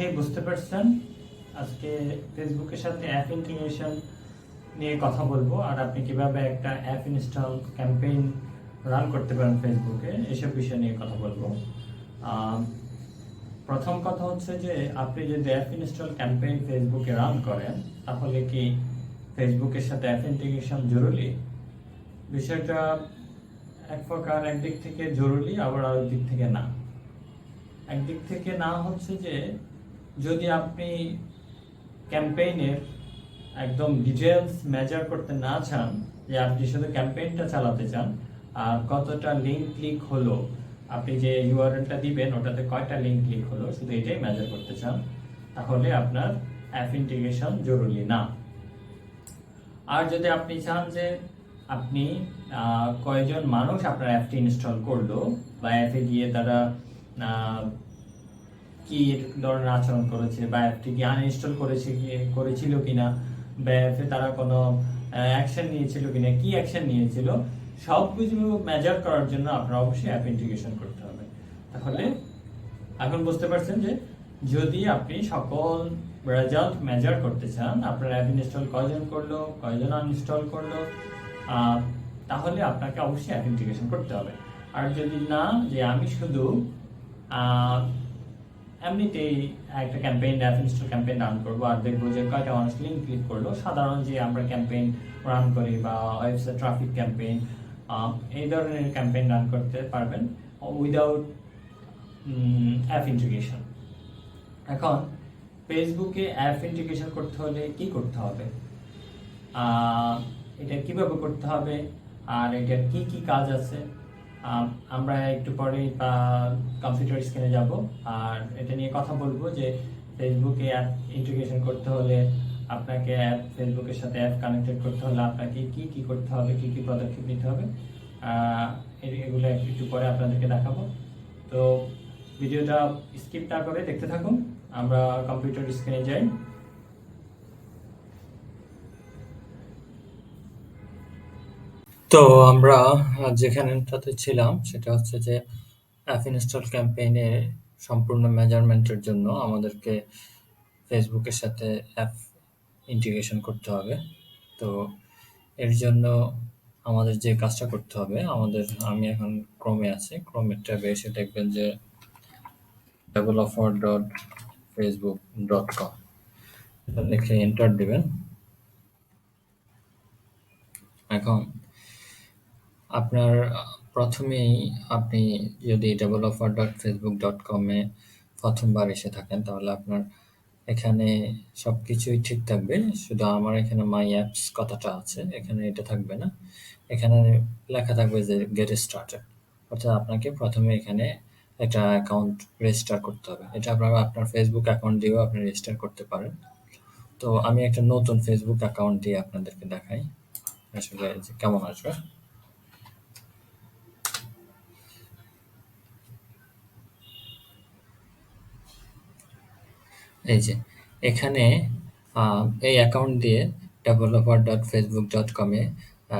দেখেই বুঝতে পারছেন আজকে ফেসবুকের সাথে অ্যাপ ইন্টিগ্রেশন নিয়ে কথা বলবো, আর আপনি কিভাবে একটা অ্যাপ ইনস্টল ক্যাম্পেইন রান করতে পারেন ফেসবুকে, এসব বিষয় নিয়ে কথা বলবো। প্রথম কথা হচ্ছে যে আপনি যদি অ্যাপ ইনস্টল ক্যাম্পেইন ফেসবুকে রান করেন, তাহলে কি ফেসবুকের সাথে অ্যাপ ইন্টিগ্রেশন জরুরি? বিষয়টা এক প্রকার একদিক থেকে জরুরি, আবার আরেক দিক থেকে না। একদিক থেকে না হচ্ছে যে যদি আপনি ক্যাম্পেইনের একদম ডিটেলস মেজার করতে না চান, যে আপনি শুধু ক্যাম্পেইনটা চালাতে চান আর কতটা লিঙ্ক ক্লিক হলো, আপনি যে ইউআরএলটা দিবেন ওটাতে কয়টা লিঙ্ক ক্লিক হলো, শুধু এটাই মেজার করতে চান, তাহলে আপনার অ্যাপ ইন্টিগ্রেশন জরুরি না। আর যদি আপনি চান যে আপনি কয়জন মানুষ আপনার অ্যাপটি ইনস্টল করলো, বা অ্যাপে গিয়ে তারা কি ধরনের আচরণ করেছে, বা অ্যাপটি কি আনইনস্টল করেছিল কিনা, বা অ্যাপে তারা কোনো অ্যাকশন নিয়েছিল কিনা, কি অ্যাকশন নিয়েছিল, সব কিছু মেজার করার জন্য আপনার অবশ্যই অ্যাপ ইন্টিগ্রেশন করতে হবে। তাহলে এখন বুঝতে পারছেন যে যদি আপনি সকল রেজাল্ট মেজার করতে চান, আপনার অ্যাপ ইনস্টল কয়জন করলো, কয়জন আনইনস্টল করলো, তাহলে আপনাকে অবশ্যই অ্যাপ ইন্টিগ্রেশন করতে হবে। আর যদি না, যে আমি শুধু এমনিতেই একটা campaign app install campaign run করবো আর দেখবো যে কয়টা মানুষ লিঙ্ক ক্লিক করলো, সাধারণ যে আমরা ক্যাম্পেইন রান করি বা ওয়েবসাইট ট্রাফিক ক্যাম্পেইন, এই ধরনের ক্যাম্পেইন রান করতে পারবেন উইদাউট অ্যাপ ইন্টিগ্রেশন। এখন ফেসবুকে অ্যাপ ইন্টিগ্রেশন করতে হলে কি করতে হবে, এটা কিভাবে করতে হবে, আর এটার কি কি কাজ আছে, আমরা একটু পরে কম্পিউটার স্ক্রিনে যাব আর এটা নিয়ে কথা বলবো যে ফেসবুকে অ্যাপ ইন্টিগ্রেশন করতে হলে আপনাকে ফেসবুকের সাথে অ্যাপ কানেক্টেড করতে হলে আপনাকে কি কি করতে হবে, কি কি পদক্ষেপ নিতে হবে, এগুলো একটু পরে আপনাদেরকে দেখাবো। তো ভিডিওটা স্কিপ না করে দেখতে থাকুন। আমরা কম্পিউটার স্ক্রিনে যাই। তো আমরা যেখানটাতে ছিলাম সেটা হচ্ছে যে অ্যাপ ইনস্টল ক্যাম্পেইনের সম্পূর্ণ মেজারমেন্টের জন্য আমাদেরকে ফেসবুকের সাথে অ্যাপ ইন্টিগ্রেশন করতে হবে। তো এর জন্য আমাদের যে কাজটা করতে হবে, আমি এখন ক্রোমে আছি, ক্রোমের ট্যাবে এসে দেখবেন যে developer.facebook.com লিখে এন্টার দিবেন। এখন আপনার প্রথমেই আপনি যদি developer.facebook.com-এ প্রথমবার এসে থাকেন, তাহলে আপনার এখানে সবকিছুই ঠিক থাকবে, শুধু আমার এখানে মাই অ্যাপস কথাটা আছে, এখানে এটা থাকবে না। এখানে লেখা থাকবে যে গেট স্টার্টেড, অর্থাৎ আপনাকে প্রথমে এখানে একটা অ্যাকাউন্ট রেজিস্টার করতে হবে। এটা আপনার ফেসবুক অ্যাকাউন্ট দিয়েও আপনি রেজিস্টার করতে পারেন। তো আমি একটা নতুন ফেসবুক অ্যাকাউন্ট দিয়ে আপনাদেরকে দেখাই আসলে যে কেমন আসবে। এই যে এখানে এই অ্যাকাউন্ট দিয়ে developer.facebook.com-এ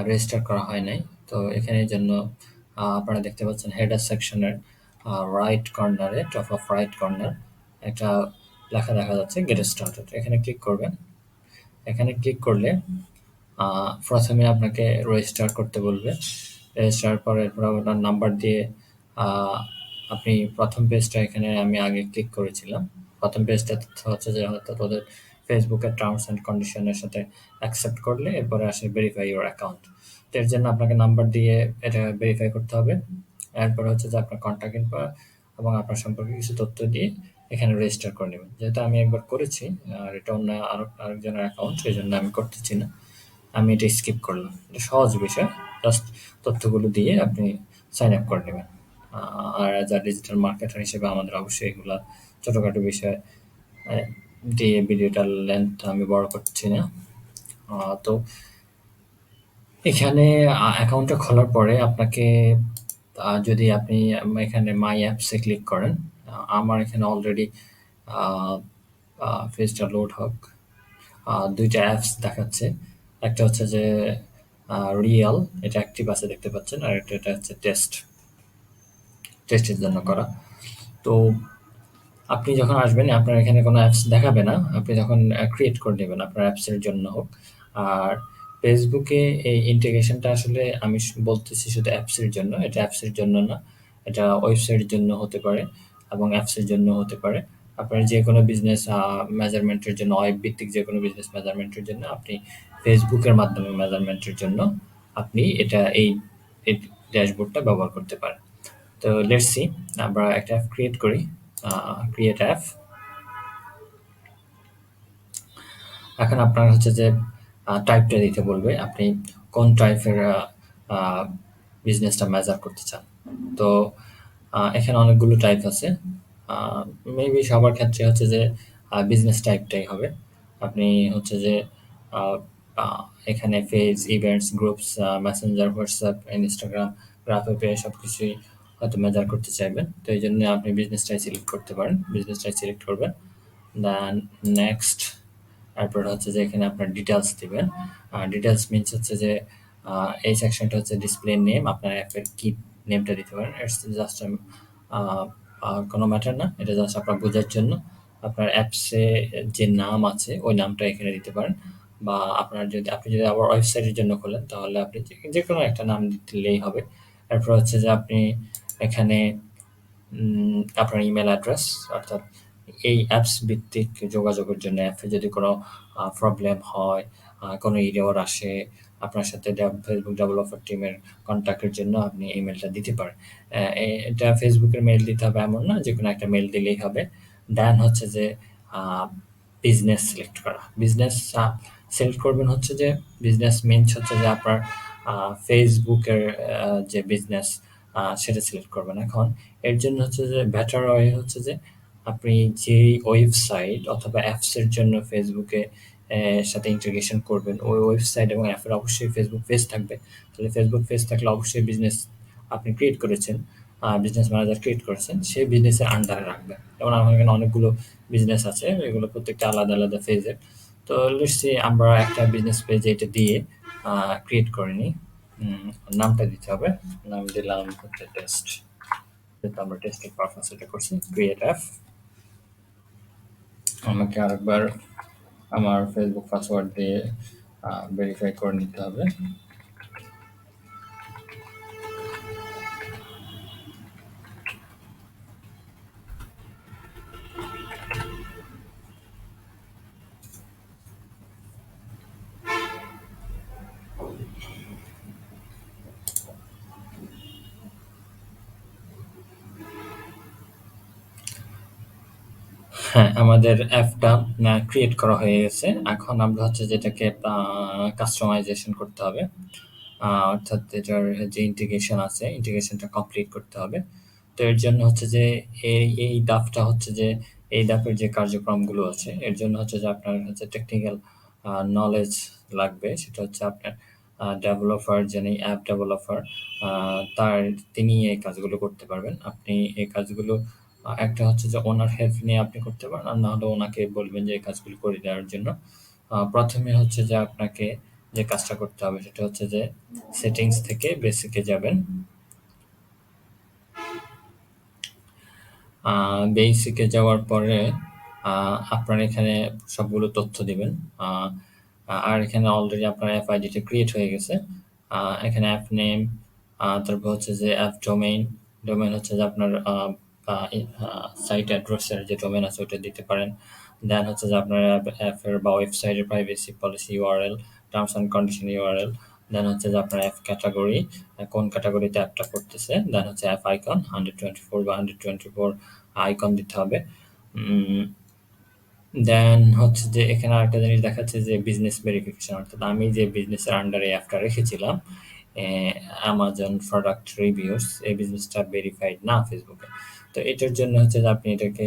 রেজিস্টার করা হয় নাই। তো এখানে এই জন্য আপনারা দেখতে পাচ্ছেন হেডার সেকশনের রাইট কর্নারে, টপ অফ রাইট কর্নার একটা লেখা দেখা যাচ্ছে গেট স্টার্টেড। এখানে ক্লিক করবেন। এখানে ক্লিক করলে প্রথমে আপনাকে রেজিস্টার করতে বলবে। রেজিস্টার পরে এরপর আপনার নাম্বার দিয়ে আপনি প্রথম পেজটা, এখানে আমি আগে ক্লিক করেছিলাম, প্রথম পেজটা হচ্ছে যে হয়তো তোদের ফেসবুকের টার্মস অ্যান্ড কন্ডিশনের সাথে অ্যাকসেপ্ট করলে এরপরে আসে ভেরিফাই ইউর অ্যাকাউন্ট। তো এর জন্য আপনাকে নাম্বার দিয়ে এটা ভেরিফাই করতে হবে। এরপরে হচ্ছে যে আপনার কন্ট্যাক্ট ইনফো এবং আপনার সম্পর্কে কিছু তথ্য দিয়ে এখানে রেজিস্টার করে নেবেন। যেহেতু আমি একবার করেছি আর এটা অন্য আরেকজনের অ্যাকাউন্ট, এই জন্য আমি করতেছি না, আমি এটা স্কিপ করলাম। এটা সহজ বিষয়, জাস্ট তথ্যগুলো দিয়ে আপনি সাইন আপ করে নেবেন। আর অ্যাজ আ ডিজিটাল মার্কেটার হিসেবে আমাদের অবশ্যই এগুলো ছোটোখাটো বিষয় দিয়ে ভিডিওটার লেন্থ আমি বড় করছি না। তো এখানে অ্যাকাউন্টটা খোলার পরে আপনাকে যদি আপনি এখানে মাই অ্যাপসে ক্লিক করেন, আমার এখানে অলরেডি পেজটা লোড হোক। দুইটা অ্যাপস দেখাচ্ছে, একটা হচ্ছে যে রিয়েল, এটা অ্যাক্টিভ আছে দেখতে পাচ্ছেন, আর এটা হচ্ছে টেস্টের জন্য করা। তো আপনি যখন আসবেন আপনার এখানে কোনো অ্যাপস দেখাবে না। আপনি যখন ক্রিয়েট করে নেবেন আপনার অ্যাপসের জন্য হোক। আর ফেসবুকে এই ইন্টিগ্রেশনটা আসলে আমি বলতেছি শুধু অ্যাপসের জন্য। এটা অ্যাপসের জন্য না। এটা ওয়েবসাইটের জন্য হতে পারে এবং অ্যাপসের জন্য হতে পারে। আপনার যেকোনো বিজনেস মেজারমেন্টের জন্য, ওয়েব ভিত্তিক যেকোনো বিজনেস মেজারমেন্টের জন্য আপনি ফেসবুকের মাধ্যমে মেজারমেন্টের জন্য আপনি এই ড্যাশবোর্ডটা ব্যবহার করতে পারেন। তো লেটস সি, আমরা একটা অ্যাপ ক্রিয়েট করি। Create app. এখন আপনার হচ্ছে যে টাইপটা দিতে বলবে আপনি কোন টাইপের বিজনেসটা মেজার করতে চান। তো এখানে অনেকগুলো টাইপ আছে। মেবি সবার ক্ষেত্রে হচ্ছে যে বিজনেস টাইপটাই হবে। আপনি হচ্ছে যে আহ, আহ, এখানে page, events, groups, Messenger, WhatsApp, Instagram, গ্রাফে পেয়ে সব কিছুই হয়তো মেজার করতে চাইবেন। তো এই জন্য আপনি বিজনেসটাই সিলেক্ট করতে পারেন, বিজনেসটাই সিলেক্ট করবেন। দেন নেক্সট, তারপর হচ্ছে যে এখানে আপনার ডিটেলস দিবেন। ডিটেলস মিনস হচ্ছে যে এই সেকশনটা হচ্ছে ডিসপ্লে নেম, আপনার অ্যাপের কি নেমটা দিতে পারেন। ইটস জাস্ট কোনো ম্যাটার না, এটা জাস্ট আপনার বোঝার জন্য। আপনার অ্যাপসে যে নাম আছে ওই নামটা এখানে দিতে পারেন, বা আপনি যদি আবার ওয়েবসাইটের জন্য খোলেন তাহলে আপনি যে কোনো একটা নাম দিলেই হবে। এরপর হচ্ছে যে আপনি এখানে আপনার ইমেল অ্যাড্রেস, অর্থাৎ এই অ্যাপস ভিত্তিক যোগাযোগের জন্য অ্যাপে যদি কোনো প্রবলেম হয়, কোনো এরর আসে, আপনার সাথে ফেসবুক ডেভেলপার টিমের কন্ট্যাক্টের জন্য আপনি ইমেলটা দিতে পারেন। এটা ফেসবুকের মেল দিতে হবে এমন না, যে কোনো একটা মেল দিলেই হবে। দেন হচ্ছে যে বিজনেস সিলেক্ট করা। বিজনেস সিলেক্ট করবেন হচ্ছে যে বিজনেস মিনস হচ্ছে যে আপনার ফেসবুকের যে বিজনেস সেটা সিলেক্ট করবেন। এখন এর জন্য হচ্ছে যে বেটার ওয়ে হচ্ছে যে আপনি যেই ওয়েবসাইট অথবা অ্যাপসের জন্য ফেসবুকে সাথে ইন্টিগ্রেশন করবেন, ওই ওয়েবসাইট এবং অ্যাপের অবশ্যই ফেসবুক পেজ থাকবে। তাহলে ফেসবুক পেজ থাকলে অবশ্যই বিজনেস আপনি ক্রিয়েট করেছেন, বিজনেস ম্যানেজার ক্রিয়েট করেছেন, সেই বিজনেসের আন্ডারে রাখবেন। যেমন আমার এখানে অনেকগুলো বিজনেস আছে, এগুলো প্রত্যেকটা আলাদা আলাদা ফেজের। তো লেটস সি আমরা একটা বিজনেস পেজ এটা দিয়ে ক্রিয়েট করে নিই। নামটা দিতে হবে। নাম দিলাম হচ্ছে টেস্ট, যেহেতু আমরা টেস্টের পারপাস এটা করছি। Create app. আমাকে আরেকবার আমার ফেসবুক পাসওয়ার্ড দিয়ে ভেরিফাই করে নিতে হবে। হ্যাঁ, আমাদের অ্যাপটা ক্রিয়েট করা হয়ে গেছে। এখন আমরা হচ্ছে যেটাকে কাস্টমাইজেশন করতে হবে। অর্থাৎ এটার যে ইন্টিগ্রেশন আছে, ইন্টিগ্রেশনটা কমপ্লিট করতে হবে। তো এর জন্য হচ্ছে যে এই ধাপটা হচ্ছে যে এই ধাপের যে কার্যক্রমগুলো আছে, এর জন্য হচ্ছে যে আপনার হচ্ছে টেকনিক্যাল নলেজ লাগবে। সেটা হচ্ছে আপনার ডেভেলপার, যিনি অ্যাপ ডেভেলপার, তিনি এই কাজগুলো করতে পারবেন। আপনি এই কাজগুলো একটা হচ্ছে যে ওনার হেল্প নিয়ে আপনি করতে পারেন, আর নাহলে ওনাকে বলবেন যে এই কাজগুলো করে দেওয়ার জন্য। প্রথমে হচ্ছে যে আপনাকে যে কাজটা করতে হবে সেটা হচ্ছে যে সেটিংস থেকে বেসিকে যাবেন। বেসিকে যাওয়ার পরে আপনার এখানে সবগুলো তথ্য দিবেন। আর এখানে অলরেডি আপনার অ্যাপ আইডিটা ক্রিয়েট হয়ে গেছে। এখানে অ্যাপ নেম, তারপর হচ্ছে যে অ্যাপ ডোমেইন। ডোমেইন হচ্ছে যে আপনার সাইট অ্যাড্রেসের যে ডোমেইন আছে ওটা দিতে পারেন। দেন হচ্ছে যে আপনার অ্যাপের বা ওয়েবসাইটের privacy policy URL, terms and condition URL. Then হচ্ছে যে আপনার অ্যাপ ক্যাটাগরি, কোন ক্যাটাগরিতে অ্যাপটা করতেছে। দেন হচ্ছে অ্যাপ আইকন 124 বা 124 আইকন দিতে হবে। দেন হচ্ছে যে এখানে আরেকটা জিনিস দেখাচ্ছে যে বিজনেস ভেরিফিকেশন, অর্থাৎ আমি যে বিজনেসের আন্ডারে অ্যাপটা রেখেছিলাম, অ্যামাজন প্রোডাক্ট রিভিউস, এই বিজনেসটা ভেরিফাইড না ফেসবুকে। তো এটার জন্য হচ্ছে যে আপনি এটাকে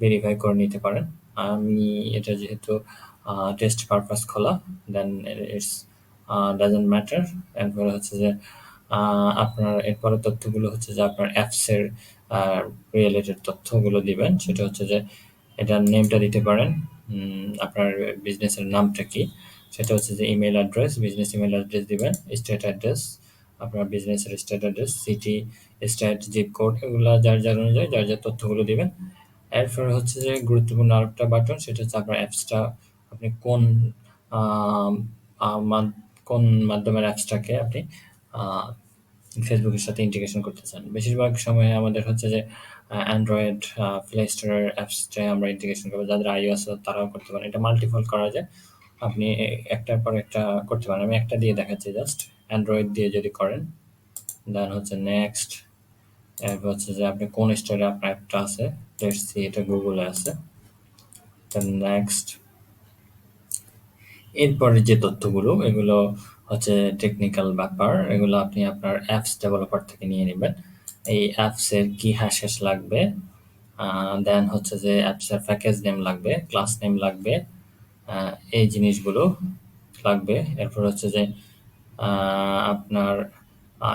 ভেরিফাই করে নিতে পারেন। আমি এটা যেহেতু টেস্ট পারপাস খোলা, দেন ইটস ডাজন্ট ম্যাটার। এরপরে হচ্ছে যে আপনার এরপরে তথ্যগুলো হচ্ছে যে আপনার অ্যাপসের রিলেটেড তথ্যগুলো দিবেন। সেটা হচ্ছে যে এটার নেমটা দিতে পারেন। আপনার বিজনেসের নামটা কি, সেটা হচ্ছে যে email address, business email address দিবেন। স্টেট অ্যাড্রেস, আপনার বিজনেসের state address, city, state, zip code, এগুলো যার যার অনুযায়ী যার যার তথ্যগুলো দিবেন। এরপরে হচ্ছে যে গুরুত্বপূর্ণ আরেকটা বাটন, সেটা হচ্ছে আপনার অ্যাপসটা আপনি আম আ মাদ কোন মাধ্যমের অ্যাপসটাকে আপনি আ ফেসবুকের সাথে ইন্টিগ্রেশন করতে চান। বেশিরভাগ সময়ে আমাদের হচ্ছে যে অ্যান্ড্রয়েড প্লে স্টোরের অ্যাপসটাই আমরা ইন্টিগ্রেশন করব। যাদের iOS তারাও করতে পারেন। এটা মাল্টিপল করা যায়। আপনি একটার পর একটা করতে পারেন। আমি একটা দিয়ে দেখাচ্ছি জাস্ট। অ্যান্ড্রয়েড দিয়ে যদি করেন, দেন হচ্ছে নেক্সট। এরপর হচ্ছে যে আপনি কোন স্টোরে আপনার অ্যাপটা আছে। লেটস সি এটা গুগলে আছে। Then next. এরপরে যে তথ্যগুলো এগুলো হচ্ছে টেকনিক্যাল ব্যাপার। এগুলো আপনি আপনার অ্যাপস ডেভেলপার থেকে নিয়ে নেবেন। এই অ্যাপসের কি হ্যাশেস লাগবে, দেন হচ্ছে যে অ্যাপসের প্যাকেজ নেম লাগবে, ক্লাস নেম লাগবে, এই জিনিসগুলো লাগবে। এরপর হচ্ছে যে আপনার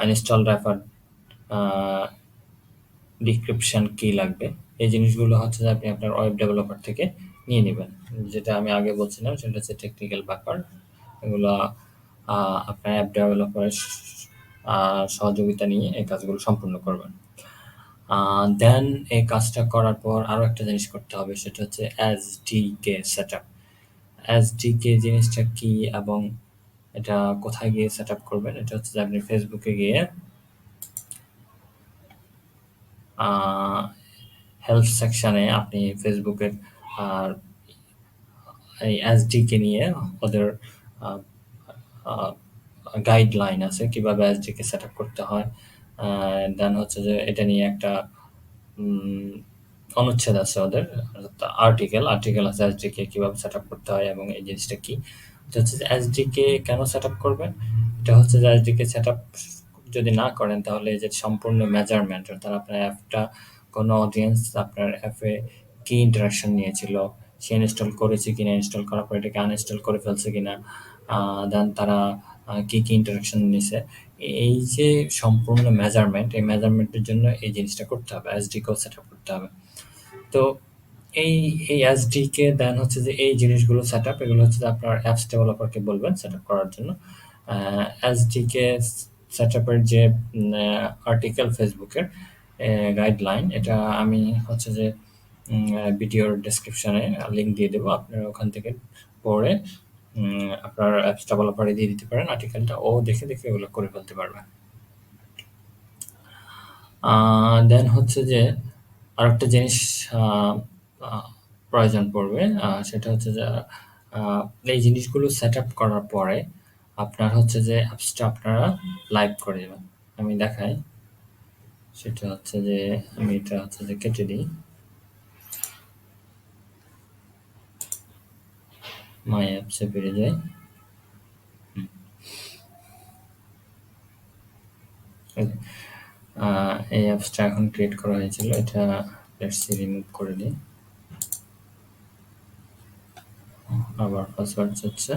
ইনস্টল রেফার ডিসক্রিপশন কি লাগবে। এই জিনিসগুলো হচ্ছে যে আপনি আপনার ওয়েব ডেভেলপার থেকে নিয়ে নেবেন। যেটা আমি আগে বলছিলাম সেটা হচ্ছে টেকনিক্যাল ব্যাপার। এগুলো আপনার অ্যাপ ডেভেলপারের সহযোগিতা নিয়ে এই কাজগুলো সম্পূর্ণ করবেন। দেন এই কাজটা করার পর আরো একটা জিনিস করতে হবে, সেটা হচ্ছে এসডিকে সেটআপ। এসডিকে জিনিসটা কি এবং এটা কোথায় গিয়ে সেটআপ করবেন? এটা হচ্ছে যে আপনি ফেসবুকে গিয়ে হেল্প সেকশনে আপনি ফেসবুকের আর এই এসডিকে নিয়ে ওদের গাইডলাইন আছে কিভাবে এসডিকে সেট আপ করতে হয়। দেন হচ্ছে যে এটা নিয়ে একটা উম, অনুচ্ছেদ আছে ওদের, আর্টিকেল আছে এসডিকে কিভাবে সেট আপ করতে হয় এবং এই জিনিসটা কি। এটা হচ্ছে যে এসডিকে কেন সেট আপ করবেন, এটা হচ্ছে যে এসডিকে সেট আপ যদি না করেন তাহলে এই যে সম্পূর্ণ মেজারমেন্ট, অর্থাৎ আপনার অ্যাপটা কোনো অডিয়েন্স আপনার অ্যাপে কি ইন্টারাকশন নিয়েছিল, সে ইনস্টল করেছে কিনা, ইনস্টল করার পর এটাকে আনইনস্টল করে ফেলছে কিনা, দেন তারা কি কি ইন্টারাকশন নিছে, এই যে সম্পূর্ণ মেজারমেন্ট, এই মেজারমেন্টের জন্য এই জিনিসটা করতে হবে, এসডিকেও সেট আপ করতে হবে। তো এই এই এসডিকে দেন হচ্ছে যে এই জিনিসগুলো সেট আপ, এগুলো হচ্ছে যে আপনার অ্যাপস ডেভেলপারকে বলবেন সেট আপ করার জন্য। এসডিকে সেট আপের যে আর্টিকেল ফেসবুকের গাইডলাইন, এটা আমি হচ্ছে যে ভিডিওর ডেসক্রিপশনে লিঙ্ক দিয়ে দেবো, আপনারা ওখান থেকে পড়ে আপনার অ্যাপস ডেভেলপারে দিয়ে দিতে পারেন আর্টিকেলটা, ও দেখে দেখে ওগুলো করে ফেলতে পারবেন। দেন হচ্ছে যে আরেকটা জিনিস আহ, আহ, প্রয়োজন পড়বে, সেটা হচ্ছে যে এই জিনিসগুলো সেট আপ করার পরে আপনার হচ্ছে যে অ্যাপসটা আপনারা লাইভ করে দেবেন। আমি দেখাই, সেটা হচ্ছে যে আমি এটা হচ্ছে যে কেটে দিই, মাই অ্যাপসে ফিরে যাই। এই অ্যাপসটা এখন ক্রিয়েট করা হয়েছিল, এটা লেটস সি রিমুভ করে দিই, আবার পাসওয়ার্ড হচ্ছে।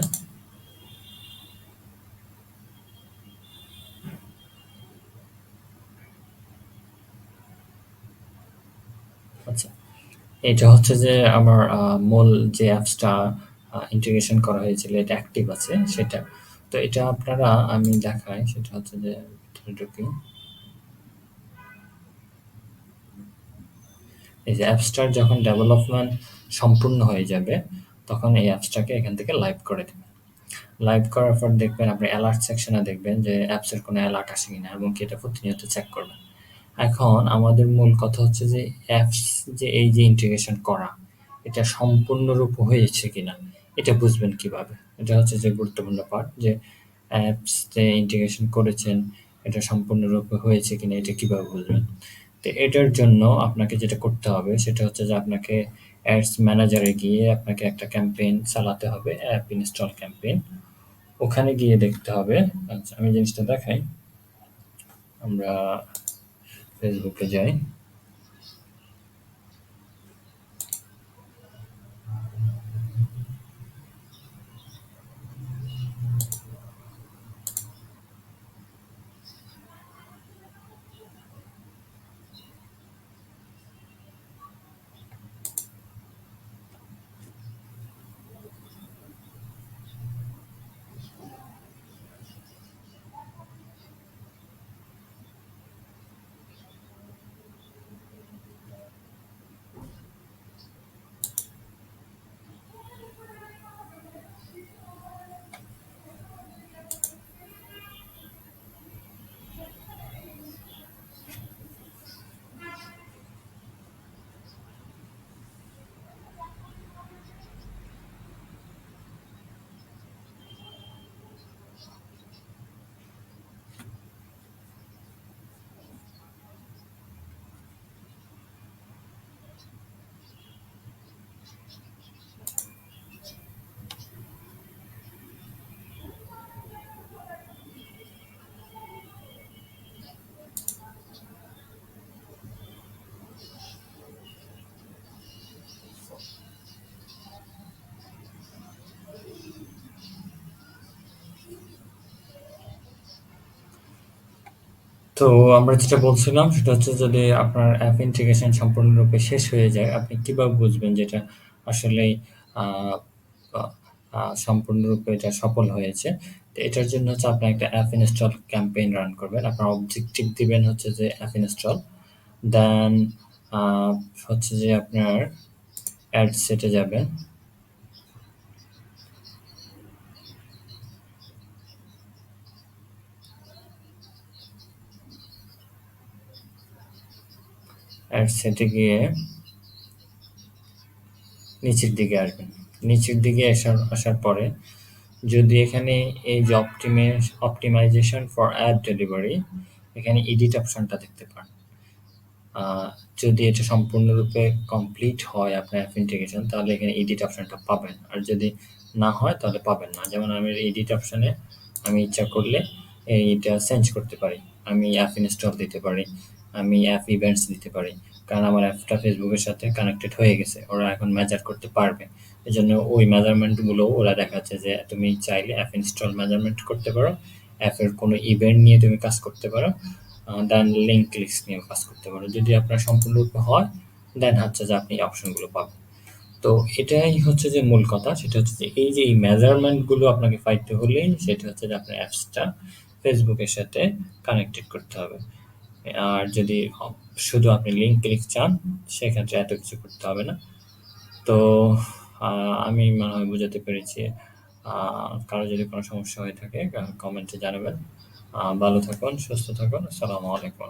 আচ্ছা, এটা হচ্ছে যে আমার মূল যে অ্যাপসটা ইন্টিগ্রেশন করা হয়েছিল এটা অ্যাক্টিভ আছে সেটা। তো এটা আপনারা আমি দেখাই, সেটা হচ্ছে যে ভিতরে ঢুকি, এই যে অ্যাপসটার যখন ডেভেলপমেন্ট সম্পূর্ণ হয়ে যাবে তখন এই অ্যাপসটাকে এখান থেকে লাইভ করে দেবেন। লাইভ করার পর দেখবেন আপনি অ্যালার্ট সেকশনে দেখবেন যে অ্যাপসের কোনো অ্যালার্ট আসে কিনা এবং কি এটা প্রতিনিয়ত চেক করবেন। এখন আমাদের মূল কথা হচ্ছে যে অ্যাপস যে এই যে ইন্টিগ্রেশন করা, এটা সম্পূর্ণরূপ হয়েছে কিনা এটা বুঝবেন কিভাবে। এটা হচ্ছে যে গুরুত্বপূর্ণ পার্ট, যে অ্যাপস যে ইন্টিগ্রেশন করেছেন এটা সম্পূর্ণরূপে হয়েছে কিনা এটা কিভাবে বুঝবেন। তো এটার জন্য আপনাকে যেটা করতে হবে সেটা হচ্ছে যে আপনাকে অ্যাডস ম্যানেজারে গিয়ে আপনাকে একটা ক্যাম্পেইন চালাতে হবে, অ্যাপ ইনস্টল ক্যাম্পেইন। ওখানে গিয়ে দেখতে হবে। আচ্ছা, আমি জিনিসটা দেখাই, আমরা ফেসবুকে যাই। তো আমরা যেটা বলছিলাম সেটা হচ্ছে যদি আপনার অ্যাপ ইন্টিগ্রেশন সম্পূর্ণরূপে শেষ হয়ে যায়, আপনি কিভাবে বুঝবেন যে এটা আসলেই আ আ আ সম্পূর্ণরূপে এটা সফল হয়েছে? তো এটার জন্য হচ্ছে আপনি একটা অ্যাপ ইনস্টল ক্যাম্পেইন রান করবেন। আপনার অবজেক্টিভ দিবেন হচ্ছে যে অ্যাপ ইনস্টল। দেন আ হচ্ছে যে আপনার অ্যাড সেটে যাবেন। অ্যাড সেটে গিয়ে নিচের দিকে আসবেন। নিচের দিকে আসার পরে যদি এখানে এই যে অপটিমাইজেশন ফর অ্যাড ডেলিভারি, এখানে এডিট অপশনটা দেখতে পান। যদি এটা সম্পূর্ণরূপে কমপ্লিট হয় আপনার অ্যাপ ইন্টিগ্রেশন, তাহলে এখানে এডিট অপশনটা পাবেন। আর যদি না হয় তাহলে পাবেন না। যেমন আমি এডিট অপশনে আমি ইচ্ছা করলে এইটা চেঞ্জ করতে পারি। আমি অ্যাপ ইনস্টল দিতে পারি, আমি অ্যাপ ইভেন্টস দিতে পারি। কারণ আমার অ্যাপটা ফেসবুকের সাথে কানেক্টেড হয়ে গেছে, ওরা এখন মেজার করতে পারবে। এই জন্য ওই মেজারমেন্টগুলো ওরা দেখাচ্ছে যে তুমি চাইলে অ্যাপ ইনস্টল মেজারমেন্ট করতে পারো, অ্যাপের কোনো ইভেন্ট নিয়ে তুমি কাজ করতে পারো, দেন লিঙ্ক ক্লিকস নিয়েও কাজ করতে পারো। যদি আপনার সম্পূর্ণরূপে হয়, দেন হচ্ছে যে আপনি এই অপশনগুলো পাবেন। তো এটাই হচ্ছে যে মূল কথা, সেটা হচ্ছে যে এই যে এই মেজারমেন্টগুলো আপনাকে পাইতে হলেই সেটা হচ্ছে যে আপনার অ্যাপসটা ফেসবুকের সাথে কানেক্টেড করতে হবে। আর যদি শুধু আপনি লিঙ্ক ক্লিক চান, সেক্ষেত্রে এত কিছু করতে হবে না। তো আমি মনে হয় বুঝাতে পেরেছি। কারো যদি কোনো সমস্যা হয়ে থাকে কমেন্টে জানাবেন। ভালো থাকুন, সুস্থ থাকুন। আসসালামু আলাইকুম।